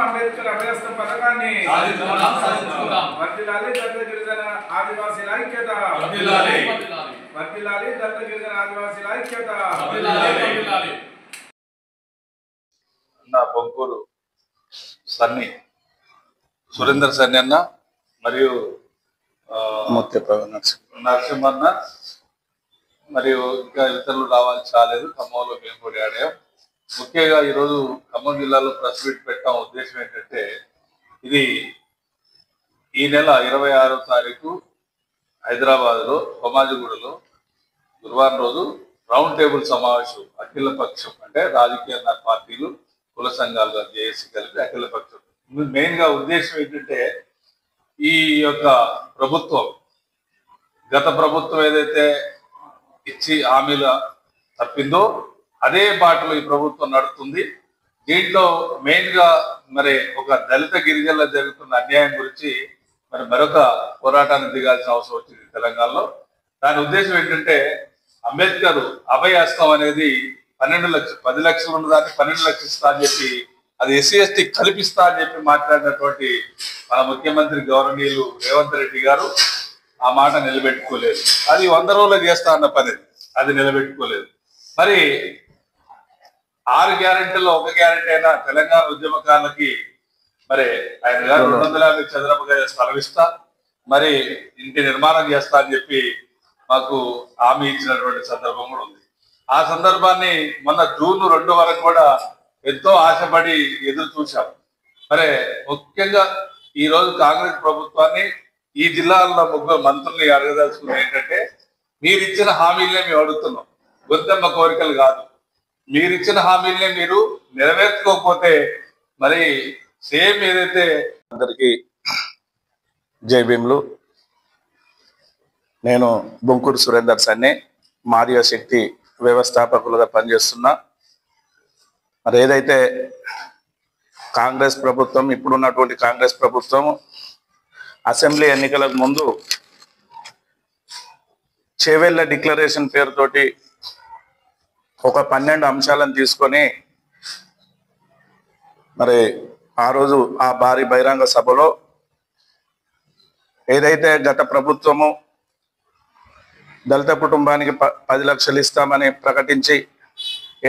అంబేద్కర్ అభ్యస్త పథకాన్ని వర్ధిల్లాలి దళిత గిరిజన ఆదివాసీల ఐక్యత, వర్ధిల్లాలి దళిత గిరిజన ఆదివాసీల ఐక్యత. నా బొంకూరు సన్ని సురేందర్ సన్ని అన్న మరియు నరసింహన్న మరియు ఇంకా ఇతరులు రావాలి చాలేదు. ఖమ్మంలో మేము కూడా ఆడాం. ముఖ్యంగా ఈరోజు ఖమ్మం జిల్లాలో ప్రెస్ మీట్ పెట్టడం ఉద్దేశం ఏంటంటే, ఇది ఈ నెల 26వ తారీఖు హైదరాబాద్లో కొమాజిగూడలో గురువారం రోజు రౌండ్ టేబుల్ సమావేశం, అఖిల పక్షం అంటే రాజకీయ పార్టీలు, కుల సంఘాలు, జేఏసీ కలిపి అఖిల పక్షం. మెయిన్గా ఉద్దేశం ఏంటంటే, ఈ యొక్క ప్రభుత్వం గత ప్రభుత్వం ఏదైతే ఇచ్చి హామీలు తప్పిందో అదే బాటలో ఈ ప్రభుత్వం నడుస్తుంది. దీంట్లో మెయిన్ గా మరి ఒక దళిత గిరిజనుల జరుగుతున్న అన్యాయం గురించి మరొక పోరాటాన్ని దిగాల్సిన అవసరం వచ్చింది తెలంగాణలో. దాని ఉద్దేశం ఏంటంటే, అంబేద్కర్ అభయ హస్తం అనేది 12 లక్షలు 10 లక్షలు ఉన్నదాన్ని 12 లక్షలు ఇస్తా అని చెప్పి, అది ఎస్సీ ఎస్టీ కల్పిస్తా అని చెప్పి మాట్లాడినటువంటి మన ముఖ్యమంత్రి గౌరవనీయులు రేవంత్ రెడ్డి గారు ఆ మాట నిలబెట్టుకోలేదు. అది 100 రోజులు చేస్తా అన్న పని, అది నిలబెట్టుకోలేదు. మరి 6 గ్యారెంటీల్లో ఒక గ్యారెంటీ అయినా తెలంగాణ ఉద్యమకారులకి మరి ఆయన గారు 250 చదరపు గజ స్థలం ఇస్తా, మరి ఇంటి నిర్మాణం చేస్తా అని చెప్పి మాకు హామీ ఇచ్చినటువంటి సందర్భం కూడా ఉంది. ఆ సందర్భాన్ని మొన్న జూన్ 2 వరకు కూడా ఎంతో ఆశపడి ఎదురు చూశాం. మరి ముఖ్యంగా ఈ రోజు కాంగ్రెస్ ప్రభుత్వాన్ని, ఈ జిల్లాలో 3 మంత్రుల్ని అడగదలుచుకున్నది ఏంటంటే, మీరు ఇచ్చిన హామీలనే మేము అడుగుతున్నాం, గొంతెమ్మ కోరికలు కాదు. మీరు ఇచ్చిన హామీలనే మీరు నెరవేర్చుకోకపోతే మరి సేమ్ ఏదైతే. అందరికీ జై భీములు. నేను బొంకూరు సురేందర్ సన్ని, మాదిగ శక్తి వ్యవస్థాపకులుగా పనిచేస్తున్నా. మరి ఏదైతే కాంగ్రెస్ ప్రభుత్వం, ఇప్పుడున్నటువంటి కాంగ్రెస్ ప్రభుత్వం అసెంబ్లీ ఎన్నికలకు ముందు చేవెళ్ళ డిక్లరేషన్ పేరుతోటి ఒక 12 అంశాలను తీసుకొని మరి ఆ రోజు ఆ భారీ బహిరంగ సభలో ఏదైతే గత ప్రభుత్వము దళిత కుటుంబానికి 10 లక్షలు ఇస్తామని ప్రకటించి,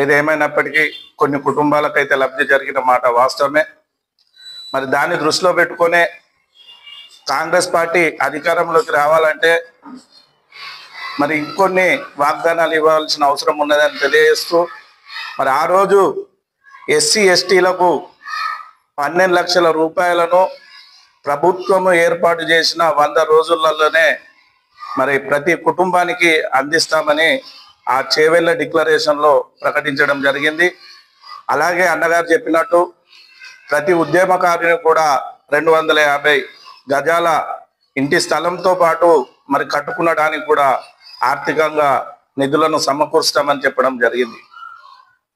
ఏదేమైనప్పటికీ కొన్ని కుటుంబాలకైతే లబ్ధి జరిగిన మాట వాస్తవమే. మరి దాన్ని దృష్టిలో పెట్టుకునే కాంగ్రెస్ పార్టీ అధికారంలోకి రావాలంటే మరి ఇంకొన్ని వాగ్దానాలు ఇవ్వాల్సిన అవసరం ఉన్నదని తెలియజేస్తూ, మరి ఆ రోజు ఎస్సీ ఎస్టీలకు 12 లక్షల రూపాయలను ప్రభుత్వము ఏర్పాటు చేసిన 100 రోజులలోనే మరి ప్రతి కుటుంబానికి అందిస్తామని ఆ చేవెళ్ళ డిక్లరేషన్లో ప్రకటించడం జరిగింది. అలాగే అన్నగారు చెప్పినట్టు ప్రతి ఉద్యమకారుని కూడా 250 గజాల ఇంటి స్థలంతో పాటు మరి కట్టుకునడానికి కూడా ఆర్థికంగా నిధులను సమకూరుస్తామని చెప్పడం జరిగింది.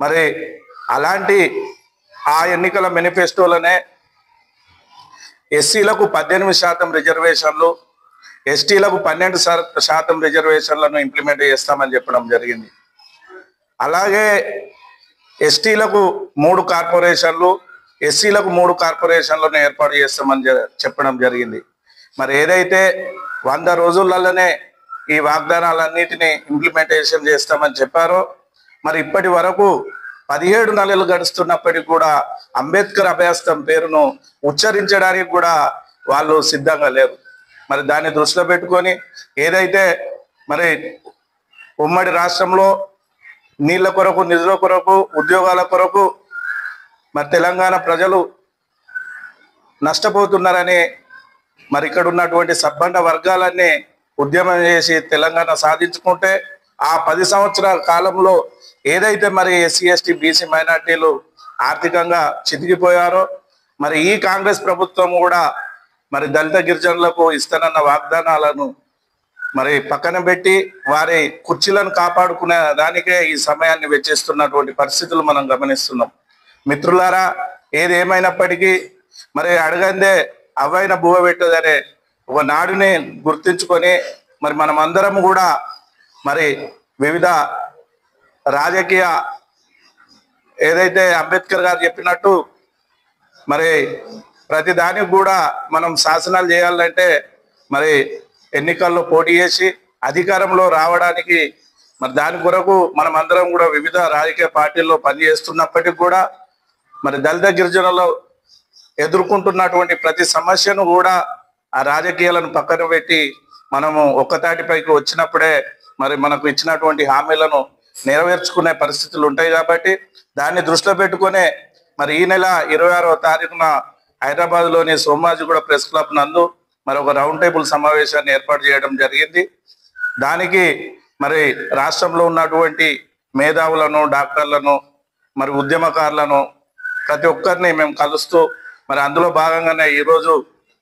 మరి అలాంటి ఆ ఎన్నికల మేనిఫెస్టోలోనే ఎస్సీలకు 18% రిజర్వేషన్లు, ఎస్టీలకు 12% రిజర్వేషన్లను ఇంప్లిమెంట్ చేస్తామని చెప్పడం జరిగింది. అలాగే ఎస్టీలకు 3 కార్పొరేషన్లు, ఎస్సీలకు 3 కార్పొరేషన్లను ఏర్పాటు చేస్తామని చెప్పడం జరిగింది. మరి ఏదైతే 100 రోజులలోనే ఈ వాగ్దానాలన్నిటినీ ఇంప్లిమెంటేషన్ చేస్తామని చెప్పారో, మరి ఇప్పటి వరకు 17 నెలలు గడుస్తున్నప్పటికీ కూడా అంబేద్కర్ అభయహస్తం పేరును ఉచ్చరించడానికి కూడా వాళ్ళు సిద్ధంగా లేరు. మరి దాన్ని దృష్టిలో పెట్టుకొని ఏదైతే మరి ఉమ్మడి రాష్ట్రంలో నీళ్ళ కొరకు, నిధుల కొరకు, ఉద్యోగాల కొరకు మరి తెలంగాణ ప్రజలు నష్టపోతున్నారని మరి ఇక్కడ ఉన్నటువంటి సబ్బండ వర్గాలన్నీ ఉద్యమం చేసి తెలంగాణ సాధించుకుంటే, ఆ 10 సంవత్సరాల కాలంలో ఏదైతే మరి ఎస్సీ ఎస్టీ బీసీ మైనార్టీలు ఆర్థికంగా చితికిపోయారో, మరి ఈ కాంగ్రెస్ ప్రభుత్వం కూడా మరి దళిత గిరిజనులకు ఇస్తానన్న వాగ్దానాలను మరి పక్కన పెట్టి వారి కుర్చీలను కాపాడుకునే దానికే ఈ సమయాన్ని వెచ్చిస్తున్నటువంటి పరిస్థితులు మనం గమనిస్తున్నాం. మిత్రులారా, ఏది ఏమైనప్పటికీ మరి అడగందే అవైన బువ్వ పెట్టదనే ఒక నాడుని గుర్తించుకొని మరి మనం అందరం కూడా మరి వివిధ రాజకీయ ఏదైతే అంబేద్కర్ గారు చెప్పినట్టు మరి ప్రతి దానికి కూడా మనం శాసనాలు చేయాలంటే మరి ఎన్నికల్లో పోటీ చేసి అధికారంలో రావడానికి మరి దాని కొరకు మనం అందరం కూడా వివిధ రాజకీయ పార్టీల్లో పనిచేస్తున్నప్పటికీ కూడా మరి దళిత గిరిజనులు ఎదుర్కొంటున్నటువంటి ప్రతి సమస్యను కూడా ఆ రాజకీయాలను పక్కన పెట్టి మనము ఒక్కతాటిపైకి వచ్చినప్పుడే మరి మనకు ఇచ్చినటువంటి హామీలను నెరవేర్చుకునే పరిస్థితులు ఉంటాయి కాబట్టి దాన్ని దృష్టిలో పెట్టుకునే మరి ఈ నెల 26వ తారీఖున హైదరాబాద్లోని సోమాజిగూడ ప్రెస్ క్లబ్ నందు మరి ఒక రౌండ్ టేబుల్ సమావేశాన్ని ఏర్పాటు చేయడం జరిగింది. దానికి మరి రాష్ట్రంలో ఉన్నటువంటి మేధావులను, డాక్టర్లను, మరి ఉద్యమకారులను ప్రతి ఒక్కరిని మేము కలుస్తూ మరి అందులో భాగంగానే ఈరోజు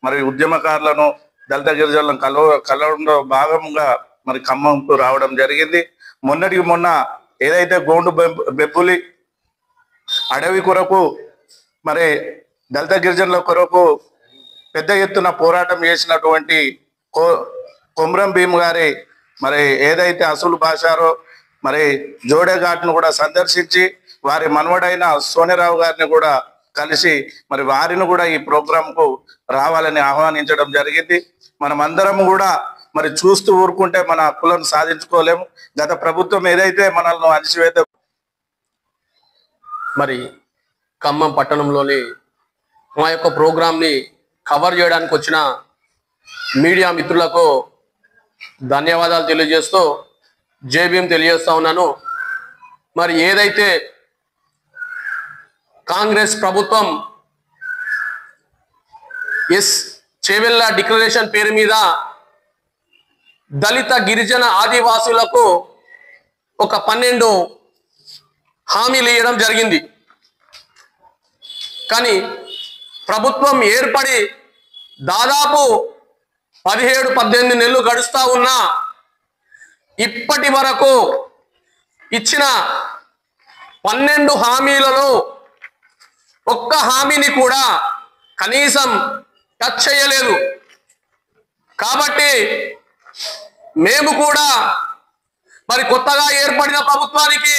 మరి ఉద్యమకారులను, దళిత గిరిజనులను కలవడంలో భాగంగా మరి ఖమ్మంకు రావడం జరిగింది. మొన్నటికి మొన్న ఏదైతే గోండు బెబ్బులి అడవి కొరకు మరి దళిత గిరిజనుల కొరకు పెద్ద ఎత్తున పోరాటం చేసినటువంటి కొమ్రం భీమ్ గారి మరి ఏదైతే అసలు భాషారో మరి జోడేఘాట్ను కూడా సందర్శించి వారి మనవడైన సోనిరావు గారిని కూడా కలిసి మరి వారిని కూడా ఈ ప్రోగ్రాంకు రావాలని ఆహ్వానించడం జరిగింది. మనం అందరం కూడా మరి చూస్తూ ఊరుకుంటే మన హక్కులను సాధించుకోలేము. గత ప్రభుత్వం ఏదైతే మనల్ని అణిచివేత మరి ఖమ్మం పట్టణంలోని మా యొక్క ప్రోగ్రాంని కవర్ చేయడానికి వచ్చిన మీడియా మిత్రులకు ధన్యవాదాలు తెలియజేస్తూ జేబీఎం తెలియజేస్తా ఉన్నాను. మరి ఏదైతే కాంగ్రెస్ ప్రభుత్వం చేవెళ్ళ డిక్లరేషన్ పేరు మీద దళిత గిరిజన ఆదివాసులకు ఒక 12 హామీలు ఇవ్వడం జరిగింది. కానీ ప్రభుత్వం ఏర్పడి దాదాపు 17-18 నెలలు గడుస్తా ఉన్నా ఇప్పటి వరకు ఇచ్చిన 12 హామీలలో ఒక్క హామీని కూడా కనీసం టచ్ చేయలేదు. కాబట్టి మేము కూడా మరి కొత్తగా ఏర్పడిన ప్రభుత్వానికి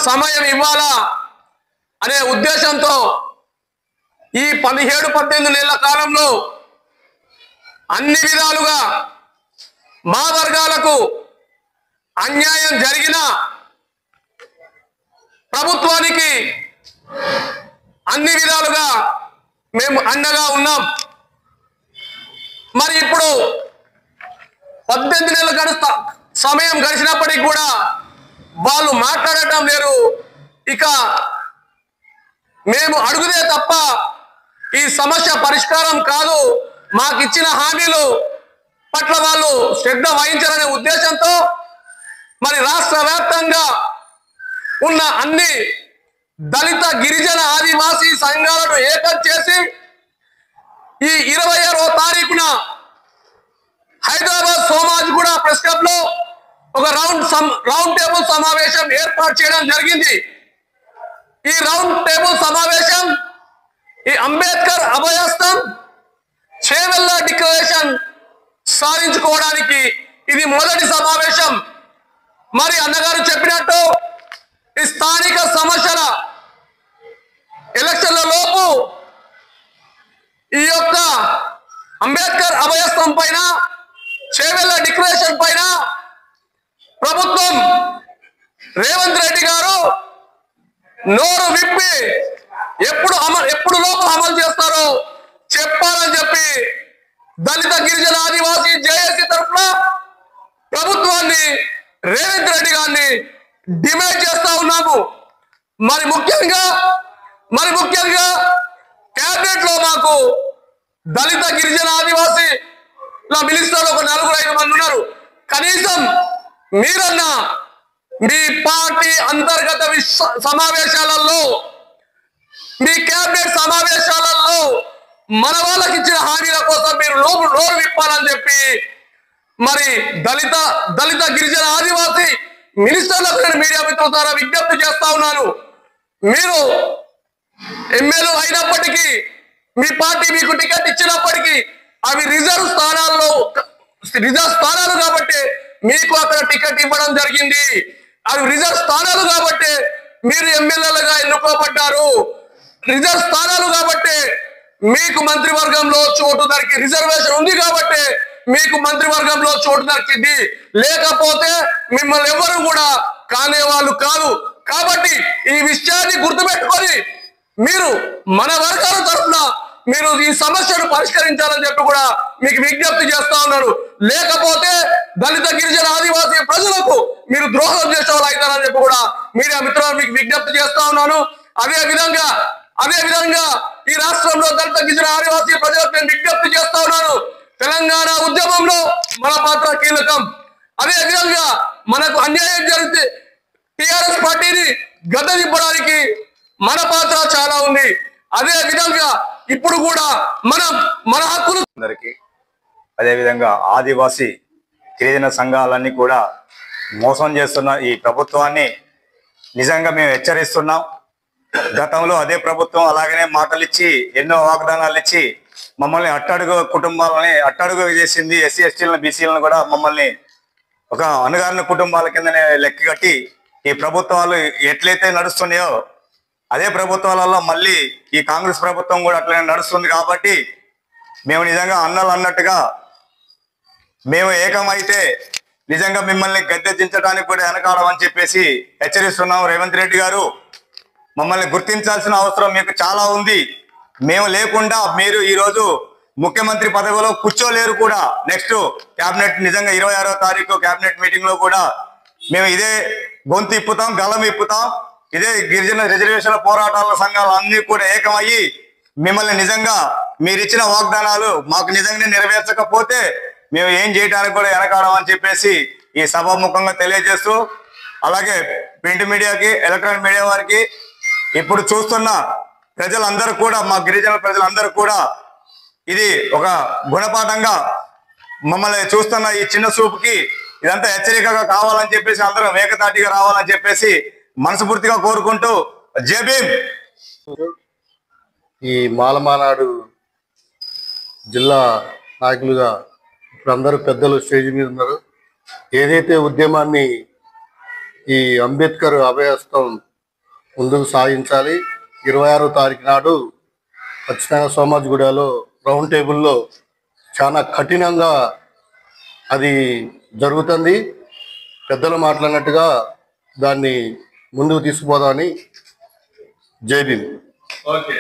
సమయం ఇవ్వాలా అనే ఉద్దేశంతో ఈ 17-18 నెలల కాలంలో అన్ని విధాలుగా మా వర్గాలకు అన్యాయం జరిగిన ప్రభుత్వానికి అన్ని విధాలుగా మేము అండగా ఉన్నాం. మరి ఇప్పుడు 18 నెలలు సమయం గడిచినప్పటికీ కూడా వాళ్ళు మాట్లాడటం లేరు. ఇక మేము అడుగుదే తప్ప ఈ సమస్య పరిష్కారం కాదు, మాకు ఇచ్చిన హామీలు పట్ల వాళ్ళు శ్రద్ధ వహించాలనే ఉద్దేశంతో మరి రాష్ట్ర వ్యాప్తంగా ఉన్న అన్ని దళిత గిరిజన ఆదివాసీ సంఘాలను ఏకం చేసి ఈ 26వ తారీఖున హైదరాబాద్ సోమాజిగూడ ప్రెస్ క్లబ్ లో ఒక రౌండ్ టేబుల్ సమావేశం ఏర్పాటు చేయడం జరిగింది. ఈ రౌండ్ టేబుల్ సమావేశం ఈ అంబేద్కర్ అభయస్థం చేవెళ్ళ డిక్లరేషన్ సాధించుకోవడానికి ఇది మొదటి సమావేశం. మరి అన్నగారు చెప్పినట్టు ఈ స్థానిక సమస్యల ఎలక్షన్ల లోపు ఈ యొక్క అంబేద్కర్ అభయస్థం పైన, చేవెళ్ళ డిక్లరేషన్ పైన ప్రభుత్వం రేవంత్ రెడ్డి గారు నోరు విప్పి ఎప్పుడు లోపు అమలు చేస్తారో చెప్పాలని చెప్పి దళిత గిరిజన ఆదివాసీ జేఏసీ తరఫున ప్రభుత్వాన్ని, రేవంత్ రెడ్డి గారిని డిమాండ్ చేస్తా ఉన్నాము. మరి ముఖ్యంగా క్యాబినెట్ లో మాకు దళిత గిరిజన ఆదివాసీ మినిస్టర్లు ఒక 4-5 మంది ఉన్నారు. కనీసం మీరన్నా మీ పార్టీ అంతర్గత సమావేశాలలో, మీ క్యాబినెట్ సమావేశాలలో మన వాళ్ళకి ఇచ్చిన హామీల కోసం మీరు నోరు విప్పాలని చెప్పి మరి దళిత గిరిజన ఆదివాసీ మినిస్టర్లకు నేను మీడియా మిత్రుల ద్వారా విజ్ఞప్తి చేస్తా ఉన్నాను. మీరు ఎమ్మెల్యే అయినప్పటికీ, మీ పార్టీ మీకు టికెట్ ఇచ్చినప్పటికీ అవి రిజర్వ్ స్థానాలు కాబట్టి మీకు అక్కడ టికెట్ ఇవ్వడం జరిగింది. అవి రిజర్వ్ స్థానాలు కాబట్టి మీరు ఎమ్మెల్యేలుగా ఎన్నుకోబడ్డారు. రిజర్వ్ స్థానాలు కాబట్టి మీకు మంత్రివర్గంలో చోటు దొరికి, రిజర్వేషన్ ఉంది కాబట్టి మీకు మంత్రివర్గంలో చోటు దొరికింది. లేకపోతే మిమ్మల్ని ఎవరు కూడా కానేవాళ్ళు కాదు. కాబట్టి ఈ విషయాన్ని గుర్తుపెట్టుకొని మీరు మన వర్గాల తరఫున మీరు ఈ సమస్యను పరిష్కరించాలని చెప్పి కూడా మీకు విజ్ఞప్తి చేస్తా ఉన్నారు. లేకపోతే దళిత గిరిజన ఆదివాసీ ప్రజలకు మీరు ద్రోహం చేసే వాళ్ళు అవుతారని చెప్పి కూడా మీడియా మిత్రులు మీకు విజ్ఞప్తి చేస్తా ఉన్నాను. అదే విధంగా ఈ రాష్ట్రంలో దళిత గిరిజన ఆదివాసీ ప్రజలకు నేను విజ్ఞప్తి చేస్తా ఉన్నాను. తెలంగాణ ఉద్యమంలో మన పాత్ర కీలకం. అదే విధంగా మనకు అన్యాయం జరిగితే టిఆర్ఎస్ పార్టీని గద్దదింపడానికి మన పాత్ర చాలా ఉంది. అదే విధంగా ఇప్పుడు కూడా మన హక్కులు అందరికీ, అదేవిధంగా ఆదివాసీ గిరిజన సంఘాలన్నీ కూడా మోసం చేస్తున్న ఈ ప్రభుత్వాన్ని నిజంగా మేము హెచ్చరిస్తున్నాం. గతంలో అదే ప్రభుత్వం అలాగనే మాటలు ఇచ్చి ఎన్నో వాగ్దానాలు ఇచ్చి మమ్మల్ని అట్టడుగు కుటుంబాలని అట్టడుగు చేసింది. ఎస్సీ ఎస్టీలను బీసీలను కూడా మమ్మల్ని ఒక అణగారిన కుటుంబాల కిందనే లెక్క కట్టి ఈ ప్రభుత్వాలు ఎట్లయితే నడుస్తున్నాయో అదే ప్రభుత్వాలలో మళ్ళీ ఈ కాంగ్రెస్ ప్రభుత్వం కూడా అట్లనే నడుస్తుంది. కాబట్టి మేము నిజంగా అన్నలు అన్నట్టుగా మేము ఏకమైతే నిజంగా మిమ్మల్ని గద్దె దించడానికి కూడా వెనకాడమని చెప్పేసి హెచ్చరిస్తున్నాం. రేవంత్ రెడ్డి గారు, మమ్మల్ని గుర్తించాల్సిన అవసరం మీకు చాలా ఉంది. మేము లేకుండా మీరు ఈరోజు ముఖ్యమంత్రి పదవిలో కూర్చోలేరు కూడా. నెక్స్ట్ క్యాబినెట్ నిజంగా 26వ తారీఖు క్యాబినెట్ మీటింగ్ లో కూడా మేము ఇదే గొంతు ఇప్పుతాం, గలం ఇప్పుతాం. ఇదే గిరిజన రిజర్వేషన్ల పోరాటాల సంఘాలు అన్ని కూడా ఏకమయ్యి మిమ్మల్ని నిజంగా మీరు ఇచ్చిన వాగ్దానాలు మాకు నిజంగానే నెరవేర్చకపోతే మేము ఏం చేయడానికి కూడా వెనకాడమని చెప్పేసి ఈ సభాముఖంగా తెలియజేస్తూ, అలాగే ప్రింట్ మీడియాకి, ఎలక్ట్రానిక్ మీడియా వారికి, ఇప్పుడు చూస్తున్న ప్రజలందరూ కూడా, మా గిరిజన ప్రజలందరూ కూడా ఇది ఒక గుణపాఠంగా మమ్మల్ని చూస్తున్న ఈ చిన్న చూపుకి ఇదంతా హెచ్చరికగా కావాలని చెప్పేసి అందరం ఏకతాటిగా రావాలని చెప్పేసి మనస్ఫూర్తిగా కోరుకుంటూ జై భీమ్. ఈ మాలమానాడు జిల్లా నాయకులుగా ఇప్పుడు అందరూ పెద్దలు స్టేజ్ మీద ఉన్నారు. ఏదైతే ఉద్యమాన్ని ఈ అంబేద్కర్ అభయహస్తం ముందుకు సాగించాలి, 26వ తారీఖు నాడు ఖచ్చితంగా సోమాజిగూడలో రౌండ్ టేబుల్లో చాలా కఠినంగా అది జరుగుతుంది. పెద్దలు మాట్లాడినట్టుగా దాన్ని ముందుకు తీసుకుపోదామని జై భీమ్. ఓకే.